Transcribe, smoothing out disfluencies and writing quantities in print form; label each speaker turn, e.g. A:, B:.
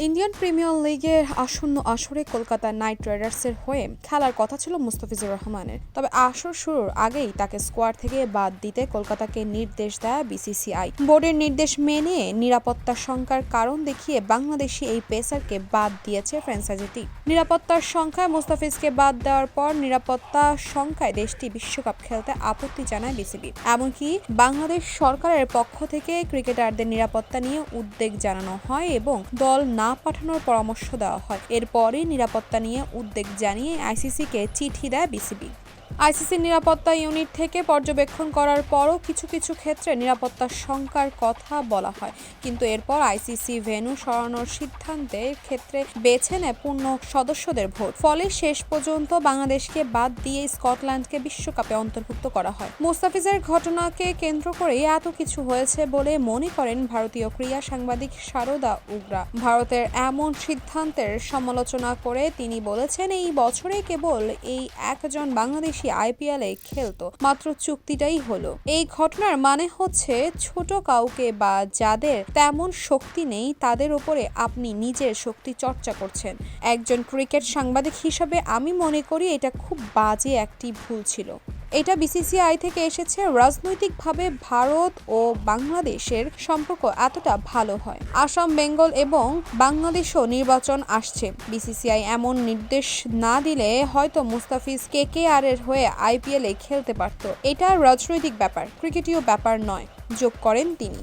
A: Indian premier লিগের আসন্ন আসরে কলকাতা নাইট রাইডার্সের হয়ে খেলার কথা ছিল মুস্তাফিজুর রহমানের। তবে আসর শুরুর আগেই তাকে স্কোয়াড থেকে বাদ দিতে কলকাতাকে নির্দেশ দেয় বিসিসিআই। বোর্ডের নির্দেশ মেনে নিরাপত্তার শঙ্কার কারণ দেখিয়ে বাংলাদেশি এই পেসারকে বাদ দিয়েছে ফ্র্যাঞ্চাইজিটি। নিরাপত্তার সংখ্যায় মুস্তাফিজকে বাদ দেওয়ার পর নিরাপত্তা সংখ্যায় দেশটি বিশ্বকাপ খেলতে আপত্তি জানায় বিসিবি। এমনকি বাংলাদেশ সরকারের পক্ষ থেকে ক্রিকেটারদের নিরাপত্তা নিয়ে উদ্বেগ জানানো হয় এবং দল না পাঠানোর পরামর্শ দেওয়া হয়। এরপরই নিরাপত্তা নিয়ে উদ্বেগ জানিয়ে আইসিসিকে চিঠি দেয় বিসিবি। আইসিসির নিরাপত্তা ইউনিট থেকে পর্যবেক্ষণ করার পরও কিছু কিছু ক্ষেত্রে নিরাপত্তার শঙ্কার কথা বলা হয়, কিন্তু এরপর আইসিসি ভেন্যু সরানোর সিদ্ধান্তের ক্ষেত্রে বেছে নেয় পূর্ণ সদস্যদের ভোট। ফলে শেষ পর্যন্ত বাংলাদেশকে বাদ দিয়ে স্কটল্যান্ডকে বিশ্বকাপে অন্তর্ভুক্ত করা হয়। মুস্তাফিজের ঘটনাকে কেন্দ্র করে এত কিছু হয়েছে বলে মনে করেন ভারতীয় ক্রীড়া সাংবাদিক সারদা উগ্রা। ভারতের এমন সিদ্ধান্তের সমালোচনা করে তিনি বলেছেন, এই বছরে কেবল এই একজন বাংলাদেশি আইপিএলে খেলতো, মাত্র চুক্তিটাই হলো। এই ঘটনার মানে হচ্ছে ছোট কাউকে বা যাদের তেমন শক্তি নেই তাদের উপরে আপনি নিজের শক্তি চর্চা করছেন। একজন ক্রিকেট সাংবাদিক হিসাবে আমি মনে করি এটা খুব বাজে একটি ভুল ছিল। এটা বিসিসিআই থেকে এসেছে। রাজনৈতিকভাবে ভারত ও বাংলাদেশের সম্পর্ক এতটা ভালো হয়। আসাম, বেঙ্গল এবং বাংলাদেশও নির্বাচন আসছে। বিসিসিআই এমন নির্দেশ না দিলে হয়তো মুস্তাফিজ কেকেআর এর হয়ে আইপিএলে খেলতে পারত। এটা রাজনৈতিক ব্যাপার, ক্রিকেটীয় ব্যাপার নয়, যোগ করেন তিনি।